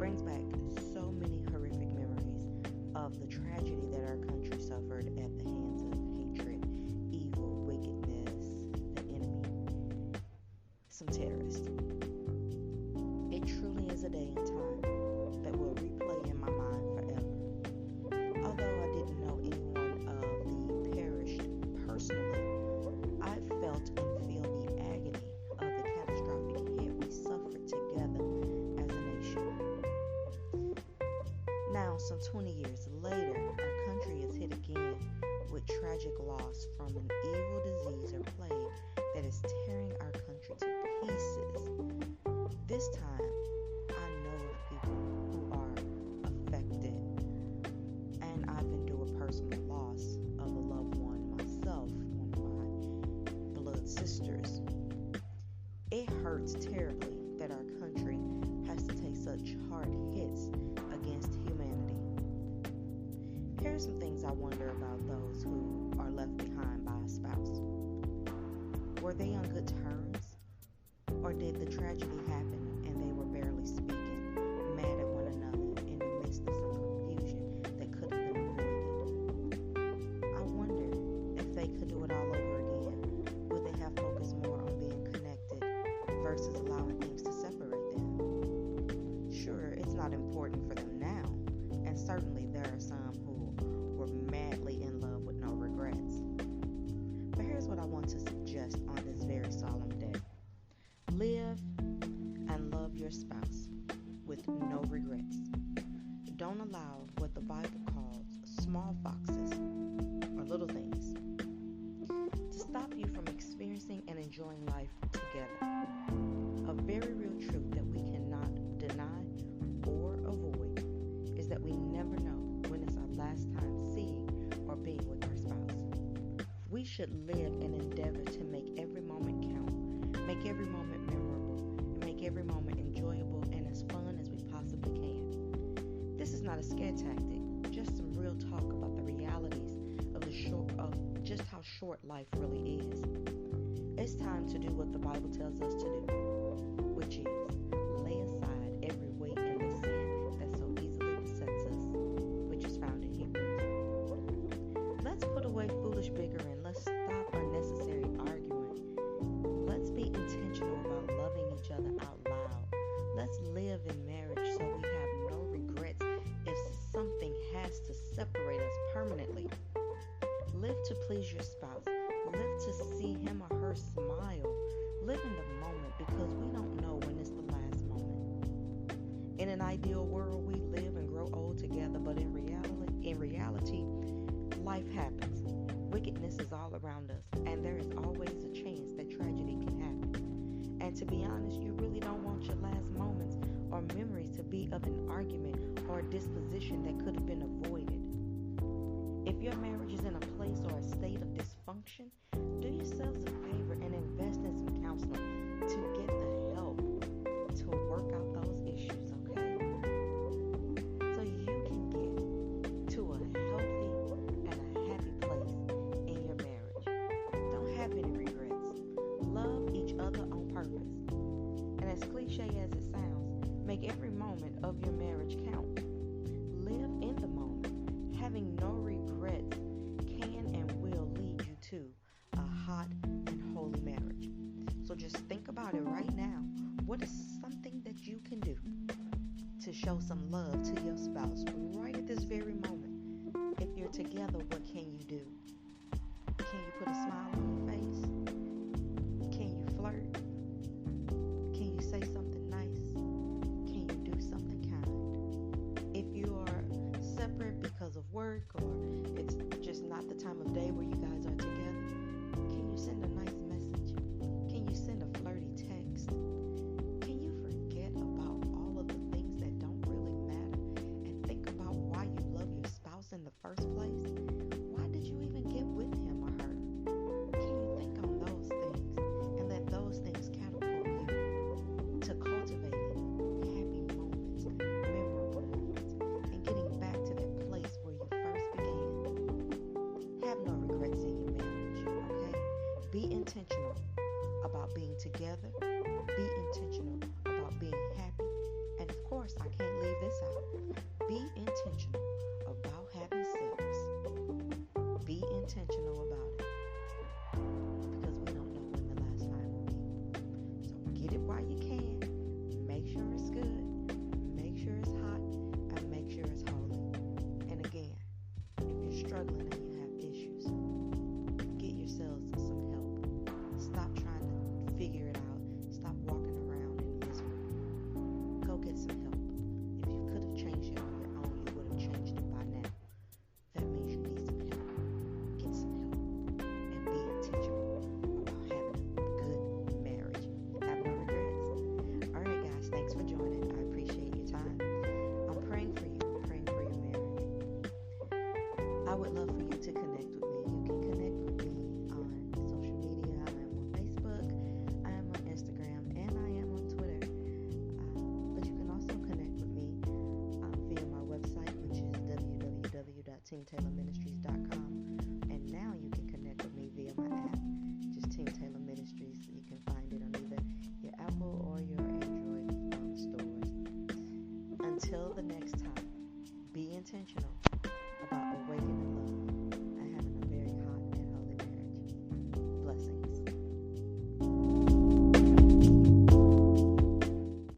brings back so many horrific memories of the tragedy that our country suffered at the hands of hatred, evil, wickedness, the enemy, some terrorists. It truly is a day and time that will replay in my mind forever. Although I didn't know anyone of the perished personally, I felt and feel the agony of the catastrophic hit we suffered together as a nation. Now, some 20 years later, our country is hit again with tragic loss from an evil disease or plague that is tearing our country to pieces. This time, I know of people who are affected, and I've been through a personal loss of a loved one myself, one of my blood sisters. It hurts terribly that our country has to take such hard hits against humanity. Here are some things I wonder about those who are left behind by a spouse. Were they on good terms? Or did the tragedy happen and they were barely speaking, mad at one another in the midst of some confusion that could have been avoided? I wonder if they could do it all over again, would they have focused more on being connected versus allowing things to separate them? Sure, it's not important for them now, and certainly there are some who were madly in love with no regrets. But here's what I want to suggest on this very solemn day. Live and love your spouse with no regrets. Don't allow what the Bible calls small foxes or little things to stop you from experiencing and enjoying life together. A very real truth that we cannot deny or avoid is that we never know when it's our last time seeing or being with our spouse. We should live and endeavor to make every moment count, make every moment memorable, and make every moment enjoyable and as fun as we possibly can. This is not a scare tactic, just some real talk about the realities of just how short life really is. It's time to do what the Bible tells us to do, which is lay aside every weight and the sin that so easily besets us, which is found in Hebrews. Let's put away foolish bickering. Let's stop unnecessary arguing. Let's be intentional about loving each other out loud. Let's live in marriage so we have no regrets if something has to separate us permanently. Live to please your spouse. Live to see him or her smile. Live in the moment because we don't know when it's the last moment. In an ideal world, we live and grow old together, but in reality, life happens. Wickedness is all around us, and there is always a chance that tragedy can happen. And to be honest, you really don't want your last moments or memories to be of an argument or a disposition that could have been avoided. If your marriage is in a place or a state of dysfunction, do yourselves a favor and invest in some counseling to get the help to work out those issues, okay? So you can get to a healthy and a happy place in your marriage. Don't have any regrets. Love each other on purpose. And as cliche as it sounds, make every moment of your marriage count. Live in the moment. Having no regrets can and will lead you to a hot and holy marriage. So just think about it right now. What is something that you can do to show some love to your spouse right at this very moment? If you're together, what can you do? Can you put a smile on your face? Can you flirt? Can you say something nice? Can you do something kind? If you are separate because of work or it's just not the time of day where you guys are together, can you send a nice message? Can you send a flirty text? Can you forget about all of the things that don't really matter and think about why you love your spouse in the first place? Why did you even get with him or her? Can you think on those things and let those things catapult you to cultivating happy moments, memorable moments, and getting back to that place where you first began? Have no regrets in your marriage, okay? Be intentional about being together. Be intentional about being happy. And of course, I can't leave I would love for you to connect with me. You can connect with me on social media. I am on Facebook, I am on Instagram, and I am on Twitter. But you can also connect with me via my website, which is www.teamtaylorministries.com.